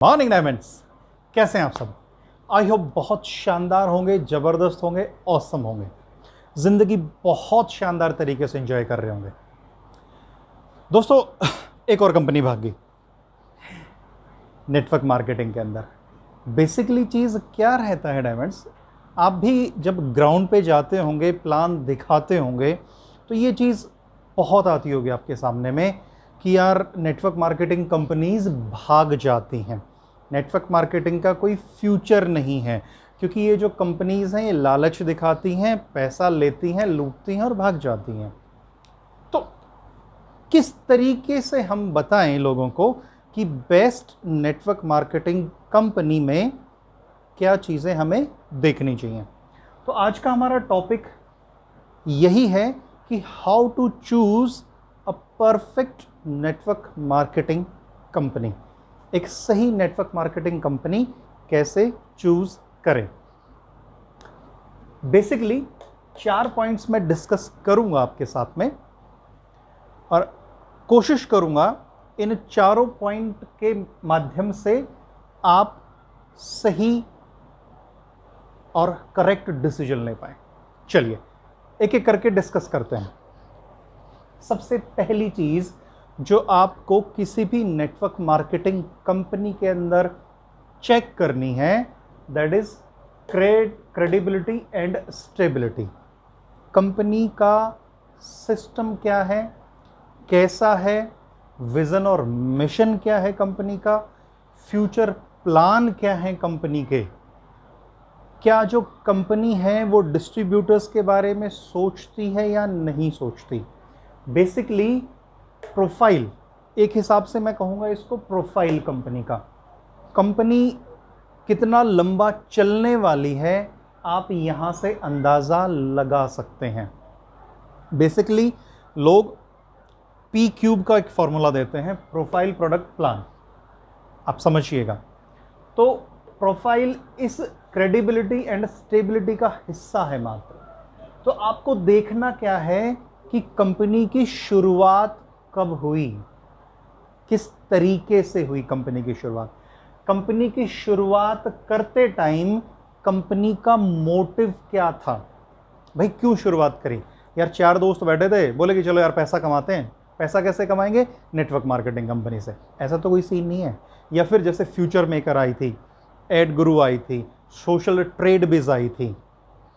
Morning diamonds, कैसे हैं आप सब। आई होप बहुत शानदार होंगे, ज़बरदस्त होंगे, ऑसम होंगे, ज़िंदगी बहुत शानदार तरीके से एंजॉय कर रहे होंगे। दोस्तों, एक और कंपनी भाग गई नेटवर्क मार्केटिंग के अंदर। बेसिकली चीज़ क्या रहता है डायमंड्स, आप भी जब ग्राउंड पे जाते होंगे, प्लान दिखाते होंगे, तो ये चीज़ बहुत आती होगी आपके सामने में कि यार नेटवर्क मार्केटिंग कंपनीज भाग जाती हैं, नेटवर्क मार्केटिंग का कोई फ्यूचर नहीं है, क्योंकि ये जो कंपनीज हैं ये लालच दिखाती हैं, पैसा लेती हैं, लूटती हैं और भाग जाती हैं। तो किस तरीके से हम बताएं लोगों को कि बेस्ट नेटवर्क मार्केटिंग कंपनी में क्या चीज़ें हमें देखनी चाहिए। तो आज का हमारा टॉपिक यही है कि how to choose a perfect network marketing company. एक सही नेटवर्क मार्केटिंग कंपनी कैसे चूज़ करें। बेसिकली 4 पॉइंट्स मैं डिस्कस करूंगा आपके साथ में और कोशिश करूंगा इन चारों पॉइंट के माध्यम से आप सही और करेक्ट डिसीजन ले पाए। चलिए एक एक करके डिस्कस करते हैं। सबसे पहली चीज़ जो आपको किसी भी नेटवर्क मार्केटिंग कंपनी के अंदर चेक करनी है, that is credibility and stability. Company का सिस्टम क्या है, कैसा है, विजन और मिशन क्या है कंपनी का, फ्यूचर प्लान क्या है कंपनी के, क्या जो कंपनी है वो डिस्ट्रीब्यूटर्स के बारे में सोचती है या नहीं सोचती। बेसिकली प्रोफाइल, एक हिसाब से मैं कहूँगा इसको प्रोफाइल कंपनी का, कंपनी कितना लंबा चलने वाली है आप यहाँ से अंदाज़ा लगा सकते हैं। बेसिकली लोग P³ का एक फॉर्मूला देते हैं, प्रोफाइल प्रोडक्ट प्लान, आप समझिएगा। तो प्रोफाइल इस क्रेडिबिलिटी एंड स्टेबिलिटी का हिस्सा है मात्र। तो आपको देखना क्या है कि कंपनी की शुरुआत कब हुई, किस तरीके से हुई कंपनी की शुरुआत। कंपनी की शुरुआत करते टाइम कंपनी का मोटिव क्या था, भाई क्यों शुरुआत करी। यार 4 दोस्त बैठे थे, बोले कि चलो यार पैसा कमाते हैं। पैसा कैसे कमाएंगे, नेटवर्क मार्केटिंग कंपनी से। ऐसा तो कोई सीन नहीं है। या फिर जैसे फ्यूचर मेकर आई थी, एड गुरु आई थी, सोशल ट्रेड बिज आई थी,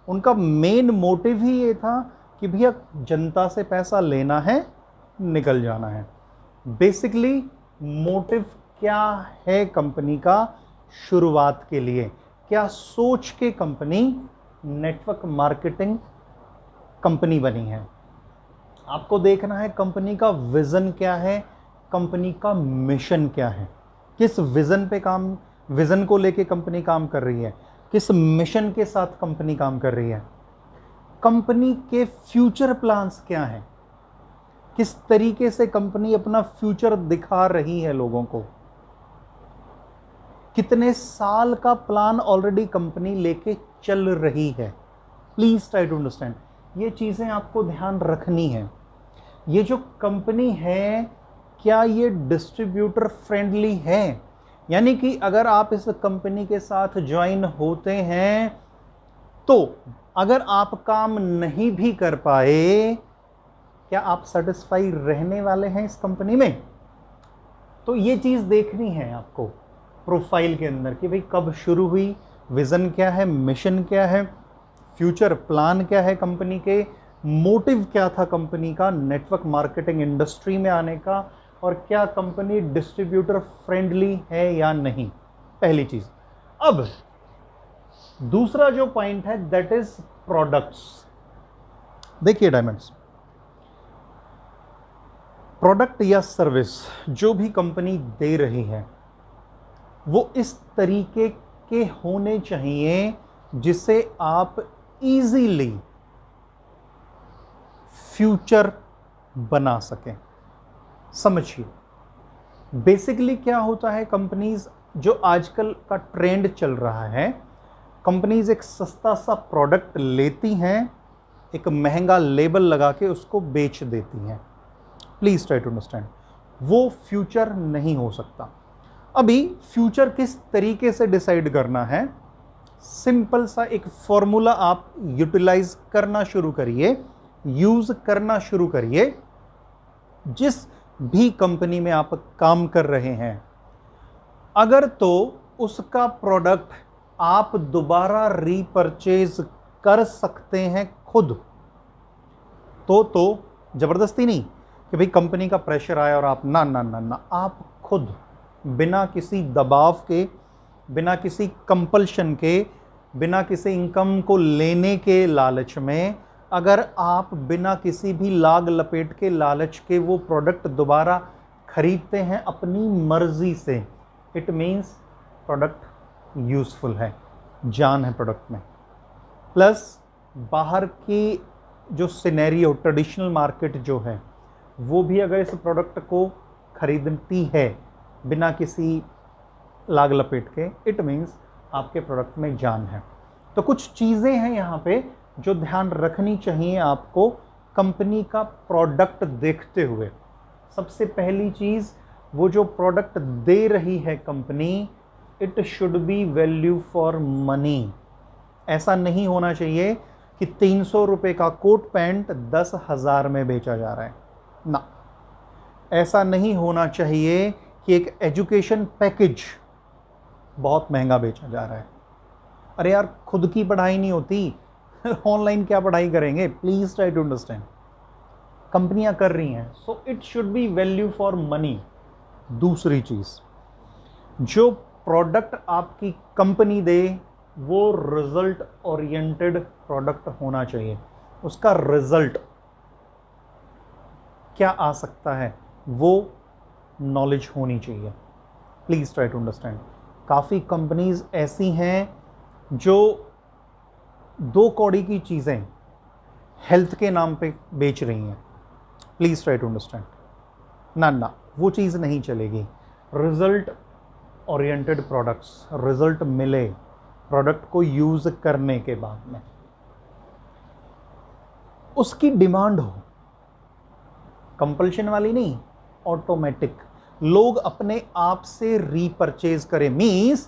उनका मेन मोटिव ही ये था कि भैया जनता से पैसा लेना है, निकल जाना है। बेसिकली मोटिव क्या है कंपनी का शुरुआत के लिए, क्या सोच के कंपनी नेटवर्क मार्केटिंग कंपनी बनी है। आपको देखना है कंपनी का विजन क्या है, कंपनी का मिशन क्या है, किस विजन पे काम, विजन को लेके कंपनी काम कर रही है, किस मिशन के साथ कंपनी काम कर रही है, कंपनी के फ्यूचर प्लान्स क्या हैं, किस तरीके से कंपनी अपना फ्यूचर दिखा रही है लोगों को, कितने साल का प्लान ऑलरेडी कंपनी लेके चल रही है। प्लीज ट्राई टू अंडरस्टैंड, ये चीजें आपको ध्यान रखनी है। ये जो कंपनी है क्या ये डिस्ट्रीब्यूटर फ्रेंडली है, यानी कि अगर आप इस कंपनी के साथ ज्वाइन होते हैं तो अगर आप काम नहीं भी कर पाए, क्या आप सेटिस्फाई रहने वाले हैं इस कंपनी में। तो ये चीज़ देखनी है आपको प्रोफाइल के अंदर कि भाई कब शुरू हुई, विज़न क्या है, मिशन क्या है, फ्यूचर प्लान क्या है कंपनी के, मोटिव क्या था कंपनी का नेटवर्क मार्केटिंग इंडस्ट्री में आने का, और क्या कंपनी डिस्ट्रीब्यूटर फ्रेंडली है या नहीं। पहली चीज़। अब दूसरा जो पॉइंट है दैट इज प्रोडक्ट्स। देखिए डायमंड्स, प्रोडक्ट या सर्विस जो भी कंपनी दे रही है वो इस तरीके के होने चाहिए जिसे आप इजीली फ्यूचर बना सकें। समझिए बेसिकली क्या होता है, कंपनीज जो आजकल का ट्रेंड चल रहा है, कंपनीज एक सस्ता सा प्रोडक्ट लेती हैं, एक महंगा लेबल लगा के उसको बेच देती हैं। प्लीज ट्राई टू अंडरस्टैंड, वो फ्यूचर नहीं हो सकता। अभी फ्यूचर किस तरीके से डिसाइड करना है, सिंपल सा एक फॉर्मूला आप यूटिलाइज करना शुरू करिए, यूज करना शुरू करिए। जिस भी कंपनी में आप काम कर रहे हैं, अगर तो उसका प्रोडक्ट आप दोबारा रीपरचेज कर सकते हैं खुद, तो जबरदस्ती नहीं कि भाई कंपनी का प्रेशर आया और आप ना ना ना ना, आप खुद बिना किसी दबाव के, बिना किसी कंपल्शन के, बिना किसी इनकम को लेने के लालच में, अगर आप बिना किसी भी लाग लपेट के लालच के वो प्रोडक्ट दोबारा खरीदते हैं अपनी मर्जी से, इट मीन्स प्रोडक्ट यूजफुल है, जान है प्रोडक्ट में। प्लस बाहर की जो सिनेरियो, ट्रेडिशनल मार्केट जो है, वो भी अगर इस प्रोडक्ट को खरीदती है बिना किसी लाग लपेट के, इट मीन्स आपके प्रोडक्ट में जान है। तो कुछ चीज़ें हैं यहाँ पे जो ध्यान रखनी चाहिए आपको कंपनी का प्रोडक्ट देखते हुए। सबसे पहली चीज़, वो जो प्रोडक्ट दे रही है company, it should be value for money. ऐसा नहीं होना चाहिए कि 300 रुपये का कोट पैंट 10,000 में बेचा जा रहा है ना। ऐसा नहीं होना चाहिए कि एक एजुकेशन पैकेज बहुत महंगा बेचा जा रहा है। अरे यार, खुद की पढ़ाई नहीं होती, ऑनलाइन क्या पढ़ाई करेंगे? Please try to understand. कंपनियां कर रही हैं, so it should be value for money. दूसरी चीज, जो प्रोडक्ट आपकी कंपनी दे वो रिजल्ट ओरिएंटेड प्रोडक्ट होना चाहिए। उसका रिजल्ट क्या आ सकता है वो नॉलेज होनी चाहिए। Please try to understand. काफ़ी कंपनीज ऐसी हैं जो 2 कौड़ी की चीज़ें हेल्थ के नाम पे बेच रही हैं। Please try to understand. ना ना, वो चीज़ नहीं चलेगी। रिजल्ट ओरिएंटेड प्रोडक्ट्स, रिजल्ट मिले प्रोडक्ट को यूज करने के बाद में, उसकी डिमांड हो, कंपल्शन वाली नहीं, ऑटोमेटिक लोग अपने आप से रीपरचेज करें। मींस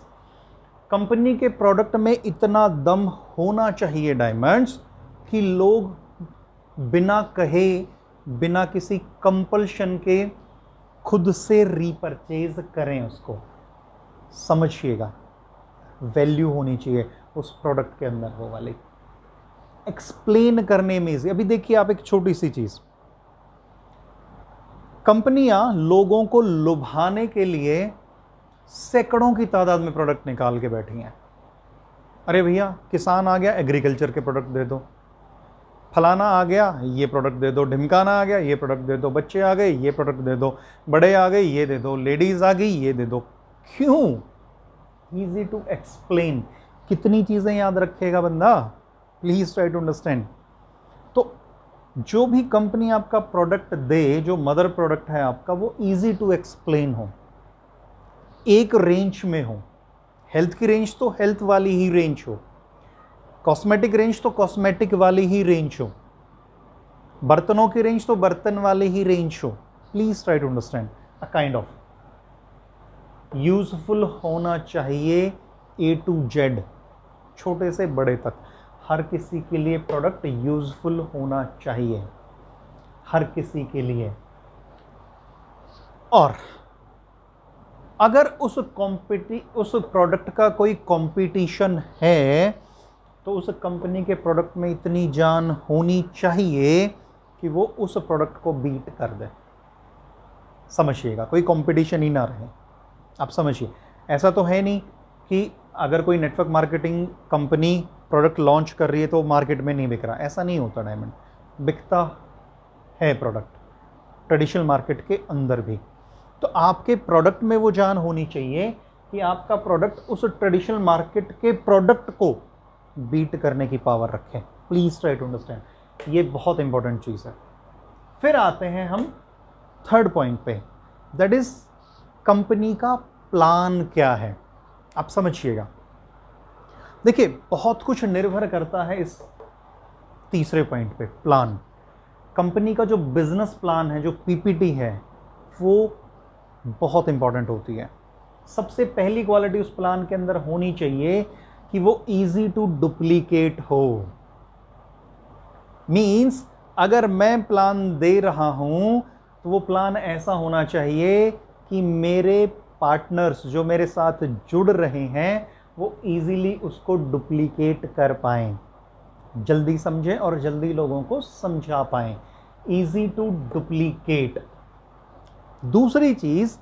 कंपनी के प्रोडक्ट में इतना दम होना चाहिए डायमंड्स कि लोग बिना कहे, बिना किसी कंपल्शन के खुद से रीपरचेज करें उसको। समझिएगा, वैल्यू होनी चाहिए उस प्रोडक्ट के अंदर, वो वाली एक्सप्लेन करने में। अभी देखिए आप, एक छोटी सी चीज, कंपनियां लोगों को लुभाने के लिए सैकड़ों की तादाद में प्रोडक्ट निकाल के बैठी हैं। अरे भैया, किसान आ गया, एग्रीकल्चर के प्रोडक्ट दे दो, फलाना आ गया, ये प्रोडक्ट दे दो, ढिमकाना आ गया, ये प्रोडक्ट दे दो, बच्चे आ गए, ये प्रोडक्ट दे दो, बड़े आ गए, ये दे दो, लेडीज आ गई, ये दे दो। क्यों? Easy to explain. कितनी चीजें याद रखेगा बंदा? Please try to understand. तो जो भी कंपनी आपका प्रोडक्ट दे, जो मदर प्रोडक्ट है आपका, वो इजी टू एक्सप्लेन हो, एक रेंज में हो। हेल्थ की रेंज तो हेल्थ वाली ही रेंज हो, कॉस्मेटिक रेंज तो कॉस्मेटिक वाली ही रेंज हो, बर्तनों की रेंज तो बर्तन वाली ही रेंज हो। Please try to understand. A kind of useful होना चाहिए, A to Z, छोटे से बड़े तक। हर किसी के लिए प्रोडक्ट यूजफुल होना चाहिए, हर किसी के लिए। और अगर उस प्रोडक्ट का कोई कंपटीशन है, तो उस कंपनी के प्रोडक्ट में इतनी जान होनी चाहिए कि वो उस प्रोडक्ट को बीट कर दे। समझिएगा, कोई कंपटीशन ही ना रहे। आप समझिए, ऐसा तो है नहीं कि अगर कोई network marketing company product launch कर रही है तो मार्केट में नहीं बिक रहा। ऐसा नहीं होता डायमंड, बिकता है प्रोडक्ट ट्रेडिशनल मार्केट के अंदर भी। तो आपके प्रोडक्ट में वो जान होनी चाहिए कि आपका प्रोडक्ट उस ट्रेडिशनल मार्केट के प्रोडक्ट को बीट करने की पावर रखे। प्लीज ट्राई टू अंडरस्टैंड, ये बहुत इंपॉर्टेंट चीज़ है। फिर आते हैं हम थर्ड पॉइंट पे, दैट इज कंपनी का प्लान क्या है। आप समझिएगा, देखिए बहुत कुछ निर्भर करता है इस तीसरे पॉइंट पे, प्लान। कंपनी का जो बिजनेस प्लान है, जो PPT है, वो बहुत इंपॉर्टेंट होती है। सबसे पहली क्वालिटी उस प्लान के अंदर होनी चाहिए कि वो इजी टू डुप्लीकेट हो। मींस अगर मैं प्लान दे रहा हूं तो वो प्लान ऐसा होना चाहिए कि मेरे पार्टनर्स जो मेरे साथ जुड़ रहे हैं वो इजीली उसको डुप्लीकेट कर पाएं, जल्दी समझें और जल्दी लोगों को समझा पाएं। Easy to duplicate. दूसरी चीज,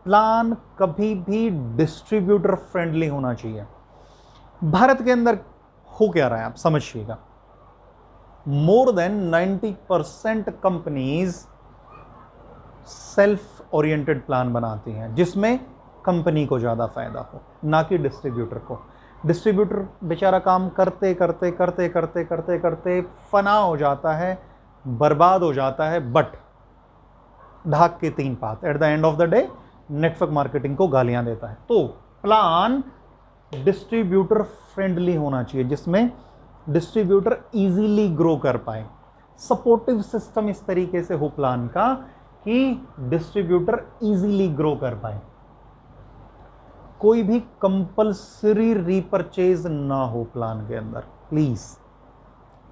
प्लान कभी भी डिस्ट्रीब्यूटर फ्रेंडली होना चाहिए। भारत के अंदर हो क्या रहा है आप समझिएगा, more than 90% companies self oriented plan बनाती हैं जिसमें कंपनी को ज़्यादा फायदा हो, ना कि डिस्ट्रीब्यूटर को। डिस्ट्रीब्यूटर बेचारा काम करते करते करते करते करते करते फना हो जाता है, बर्बाद हो जाता है, बट ढाक के तीन पात, at the end of the day network marketing को गालियां देता है। तो प्लान डिस्ट्रीब्यूटर फ्रेंडली होना चाहिए जिसमें डिस्ट्रीब्यूटर इजीली ग्रो कर पाए। सपोर्टिव सिस्टम इस तरीके से हो प्लान का कि डिस्ट्रीब्यूटर इजीली ग्रो कर पाए। कोई भी कंपल्सरी रीपरचेज ना हो प्लान के अंदर, प्लीज।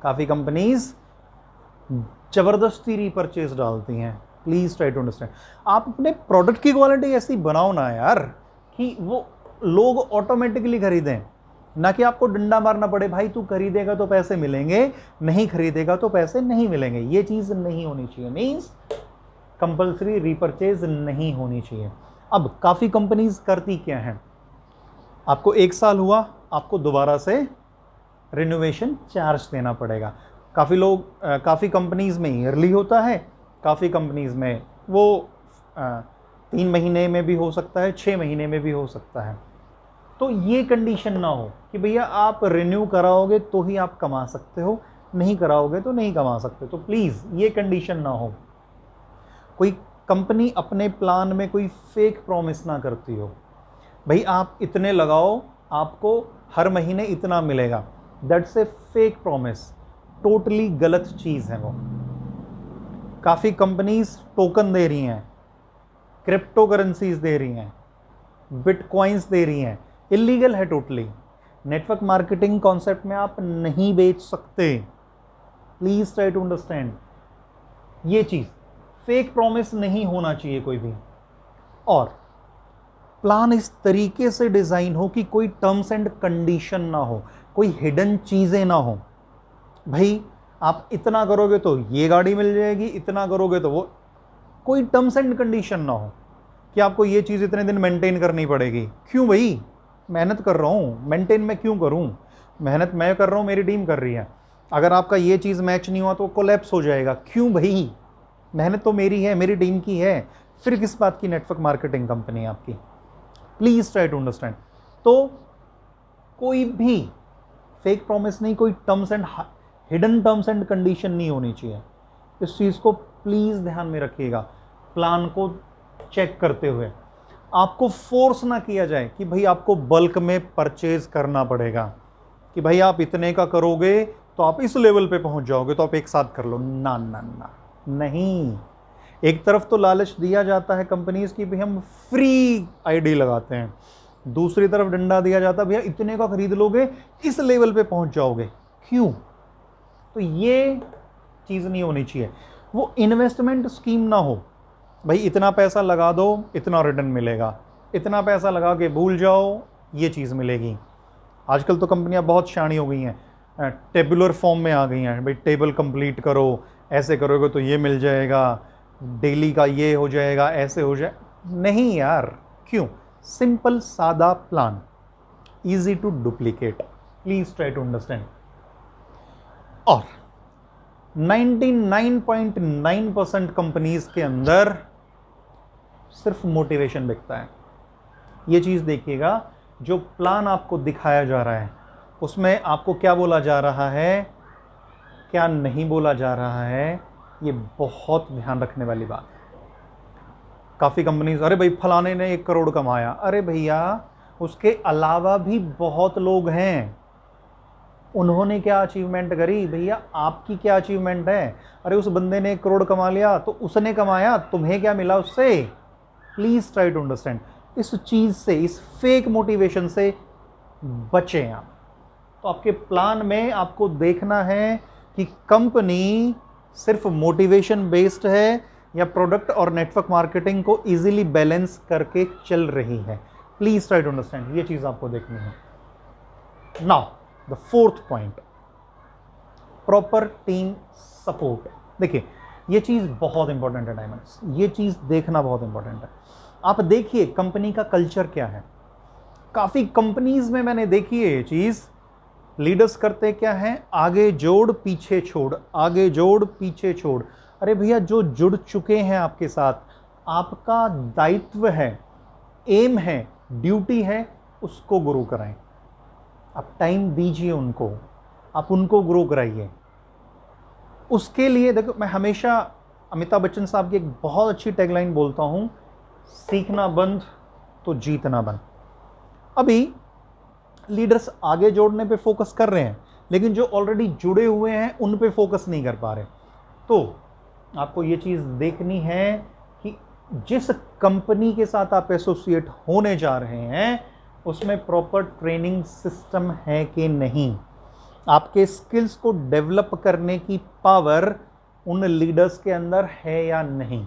काफी कंपनीज जबरदस्ती रीपरचेज डालती हैं, प्लीज ट्राई टू अंडरस्टैंड। आप अपने प्रोडक्ट की क्वालिटी ऐसी बनाओ ना यार कि वो लोग ऑटोमेटिकली खरीदें, ना कि आपको डंडा मारना पड़े, भाई तू खरीदेगा तो पैसे मिलेंगे, नहीं खरीदेगा तो पैसे नहीं मिलेंगे। ये चीज नहीं होनी चाहिए। मींस कंपल्सरी रीपरचेज नहीं होनी चाहिए। अब काफ़ी कंपनीज करती क्या हैं, आपको 1 साल हुआ, आपको दोबारा से रिनोवेशन चार्ज देना पड़ेगा। काफ़ी कंपनीज में ईयरली होता है, काफ़ी कंपनीज में वो 3 महीने में भी हो सकता है, 6 महीने में भी हो सकता है। तो ये कंडीशन ना हो कि भैया आप रिन्यू कराओगे तो ही आप कमा सकते हो, नहीं कराओगे तो नहीं कमा सकते। तो प्लीज़ ये कंडीशन ना हो। कोई कंपनी अपने प्लान में कोई फेक प्रॉमिस ना करती हो, भाई आप इतने लगाओ आपको हर महीने इतना मिलेगा। That's a fake promise, totally गलत चीज़ है वो। काफ़ी कंपनीज टोकन दे रही हैं, क्रिप्टो करेंसीज दे रही हैं, बिटकॉइंस दे रही हैं, इलीगल है टोटली। नेटवर्क मार्केटिंग कॉन्सेप्ट में आप नहीं बेच सकते, प्लीज ट्राई टू अंडरस्टैंड। ये चीज़ फेक प्रॉमिस नहीं होना चाहिए कोई भी। और प्लान इस तरीके से डिज़ाइन हो कि कोई टर्म्स एंड कंडीशन ना हो, कोई हिडन चीज़ें ना हो। भाई आप इतना करोगे तो ये गाड़ी मिल जाएगी, इतना करोगे तो वो, कोई टर्म्स एंड कंडीशन ना हो कि आपको ये चीज़ इतने दिन मेंटेन करनी पड़ेगी। क्यों भाई, मेहनत कर रहा हूँ, मेंटेन मैं क्यों करूँ? मेहनत मैं कर रहा हूँ, मेरी टीम कर रही है। अगर आपका ये चीज़ मैच नहीं हुआ तो कोलैप्स हो जाएगा। क्यों भाई, मेहनत तो मेरी है, मेरी टीम की है, फिर किस बात की नेटवर्क मार्केटिंग कंपनी है आपकी? Please try to understand. तो कोई भी फेक प्रॉमिस नहीं, कोई terms and hidden terms and condition नहीं होनी चाहिए। इस चीज़ को प्लीज़ ध्यान में रखिएगा। प्लान को चेक करते हुए आपको फोर्स ना किया जाए कि भाई आपको बल्क में परचेज करना पड़ेगा, कि भाई आप इतने का करोगे तो आप इस लेवल पे पहुंच जाओगे तो आप एक साथ कर लो। ना ना ना, नहीं। एक तरफ तो लालच दिया जाता है कंपनीज की भाई हम फ्री आईडी लगाते हैं, दूसरी तरफ डंडा दिया जाता है भैया इतने का खरीद लोगे इस लेवल पे पहुंच जाओगे। क्यों? तो ये चीज़ नहीं होनी चाहिए। वो इन्वेस्टमेंट स्कीम ना हो, भाई इतना पैसा लगा दो इतना रिटर्न मिलेगा, इतना पैसा लगा के भूल जाओ ये चीज़ मिलेगी। आजकल तो कंपनियां बहुत शानी हो गई हैं, टेबुलर फॉर्म में आ गई हैं। भाई टेबल कंप्लीट करो, ऐसे करोगे तो ये मिल जाएगा, डेली का ये हो जाएगा, ऐसे हो जाए। नहीं यार, क्यों? सिंपल सादा plan, easy to duplicate. Please try to understand. और 99.9% कंपनीज के अंदर सिर्फ मोटिवेशन बिकता है। ये चीज़ देखिएगा, जो प्लान आपको दिखाया जा रहा है उसमें आपको क्या बोला जा रहा है, क्या नहीं बोला जा रहा है, ये बहुत ध्यान रखने वाली बात है। काफ़ी कंपनीज, अरे भाई फलाने ने 1 करोड़ कमाया, अरे भैया उसके अलावा भी बहुत लोग हैं, उन्होंने क्या अचीवमेंट करी, भैया आपकी क्या अचीवमेंट है? अरे उस बंदे ने 1 करोड़ कमा लिया तो उसने कमाया, तुम्हें क्या मिला उससे? Please try to understand. इस चीज़ से, इस फेक मोटिवेशन से बचें आप। तो आपके प्लान में आपको देखना है कि कंपनी सिर्फ मोटिवेशन बेस्ड है या प्रोडक्ट और नेटवर्क मार्केटिंग को इजीली बैलेंस करके चल रही है। प्लीज ट्राई टू अंडरस्टैंड, ये चीज आपको देखनी है। Now the fourth point, proper team support. देखिए ये चीज बहुत इंपॉर्टेंट है डायमंड्स, ये चीज देखना बहुत इंपॉर्टेंट है। आप देखिए कंपनी का कल्चर क्या है। काफी कंपनीज में मैंने देखी है ये चीज, लीडर्स करते क्या है, आगे जोड़ पीछे छोड़, आगे जोड़ पीछे छोड़। अरे भैया जो जुड़ चुके हैं आपके साथ, आपका दायित्व है, एम है, ड्यूटी है, उसको ग्रो कराएं। आप टाइम दीजिए उनको, आप उनको ग्रो कराइए। उसके लिए देखो, मैं हमेशा अमिताभ बच्चन साहब की एक बहुत अच्छी टैगलाइन बोलता हूं, सीखना बंद तो जीतना बंद। अभी लीडर्स आगे जोड़ने पे फोकस कर रहे हैं, लेकिन जो ऑलरेडी जुड़े हुए हैं उन पे फोकस नहीं कर पा रहे। तो आपको ये चीज देखनी है कि जिस कंपनी के साथ आप एसोसिएट होने जा रहे हैं उसमें प्रॉपर ट्रेनिंग सिस्टम है कि नहीं, आपके स्किल्स को डेवलप करने की पावर उन लीडर्स के अंदर है या नहीं,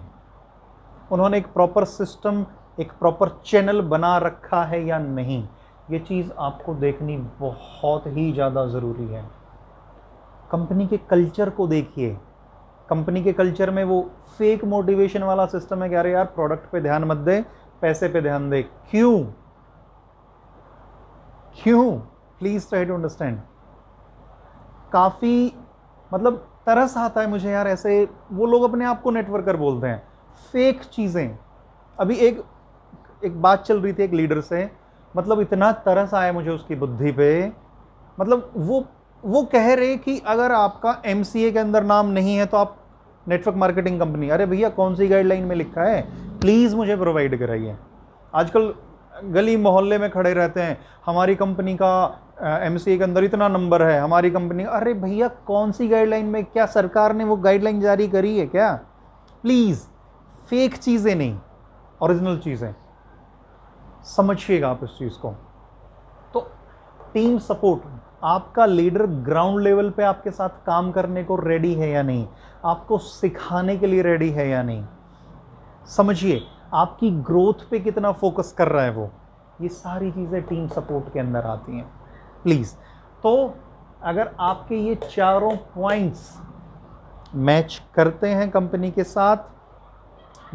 उन्होंने एक प्रॉपर सिस्टम, एक प्रॉपर चैनल बना रखा है या नहीं। ये चीज़ आपको देखनी बहुत ही ज़्यादा ज़रूरी है। कंपनी के कल्चर को देखिए, कंपनी के कल्चर में वो फेक मोटिवेशन वाला सिस्टम है कि अरे यार प्रोडक्ट पे ध्यान मत दे, पैसे पे ध्यान दे। क्यों क्यों? Please try to understand. काफ़ी मतलब तरस आता है मुझे यार, ऐसे वो लोग अपने आप को नेटवर्कर बोलते हैं, फेक चीज़ें। अभी एक बात चल रही थी एक लीडर से, मतलब इतना तरस आया मुझे उसकी बुद्धि पे। मतलब वो कह रहे कि अगर आपका MCA के अंदर नाम नहीं है तो आप नेटवर्क मार्केटिंग कंपनी। अरे भैया कौन सी गाइडलाइन में लिखा है, प्लीज़ मुझे प्रोवाइड कराइए। आजकल गली मोहल्ले में खड़े रहते हैं, हमारी कंपनी का MCA के अंदर इतना नंबर है, हमारी कंपनी। अरे भैया कौन सी गाइडलाइन में, क्या सरकार ने वो गाइडलाइन जारी करी है क्या? प्लीज़ फेक चीज़ें नहीं, ओरिजिनल चीज़ें समझिएगा आप इस चीज़ को। तो टीम सपोर्ट, आपका लीडर ग्राउंड लेवल पे आपके साथ काम करने को रेडी है या नहीं, आपको सिखाने के लिए रेडी है या नहीं, समझिए आपकी ग्रोथ पे कितना फोकस कर रहा है वो। ये सारी चीज़ें टीम सपोर्ट के अंदर आती हैं प्लीज़। तो अगर आपके ये चारों पॉइंट्स मैच करते हैं कंपनी के साथ,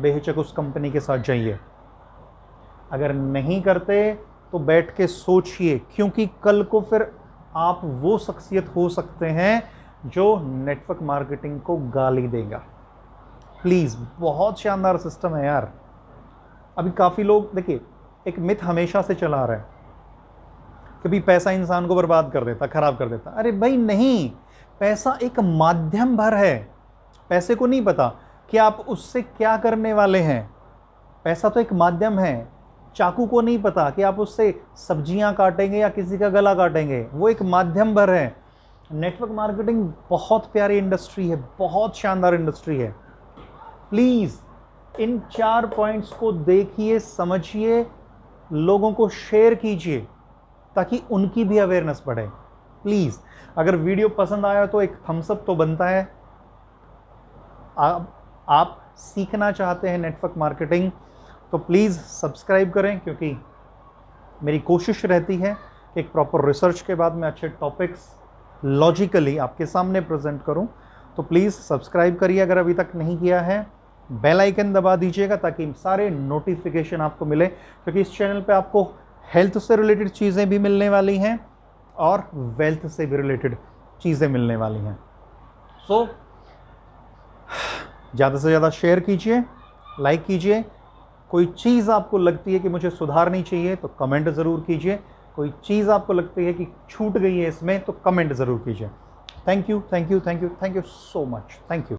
बेहिचक उस कंपनी के साथ जाइए। अगर नहीं करते तो बैठ के सोचिए, क्योंकि कल को फिर आप वो शख्सियत हो सकते हैं जो नेटवर्क मार्केटिंग को गाली देगा। प्लीज़, बहुत शानदार सिस्टम है यार। अभी काफ़ी लोग, देखिए एक मिथ हमेशा से चला रहा है, कभी पैसा इंसान को बर्बाद कर देता, खराब कर देता। अरे भाई नहीं, पैसा एक माध्यम भर है। पैसे को नहीं पता कि आप उससे क्या करने वाले हैं। पैसा तो एक माध्यम है। चाकू को नहीं पता कि आप उससे सब्जियां काटेंगे या किसी का गला काटेंगे, वो एक माध्यम भर है। नेटवर्क मार्केटिंग बहुत प्यारी इंडस्ट्री है, बहुत शानदार इंडस्ट्री है। प्लीज़ इन 4 पॉइंट्स को देखिए, समझिए, लोगों को शेयर कीजिए ताकि उनकी भी अवेयरनेस बढ़े। प्लीज़, अगर वीडियो पसंद आया तो एक थम्स अप तो बनता है। आप सीखना चाहते हैं नेटवर्क मार्केटिंग तो प्लीज़ सब्सक्राइब करें, क्योंकि मेरी कोशिश रहती है कि एक प्रॉपर रिसर्च के बाद मैं अच्छे टॉपिक्स लॉजिकली आपके सामने प्रेजेंट करूं। तो प्लीज़ सब्सक्राइब करिए अगर अभी तक नहीं किया है, बेल आइकन दबा दीजिएगा ताकि सारे नोटिफिकेशन आपको मिले, क्योंकि इस चैनल पे आपको हेल्थ से रिलेटेड चीज़ें भी मिलने वाली हैं और वेल्थ से भी रिलेटेड चीज़ें मिलने वाली हैं। सो ज़्यादा से ज़्यादा शेयर कीजिए, लाइक कीजिए। कोई चीज़ आपको लगती है कि मुझे सुधारनी चाहिए तो कमेंट ज़रूर कीजिए। कोई चीज़ आपको लगती है कि छूट गई है इसमें तो कमेंट ज़रूर कीजिए। Thank you, thank you, thank you, thank you so much. Thank you.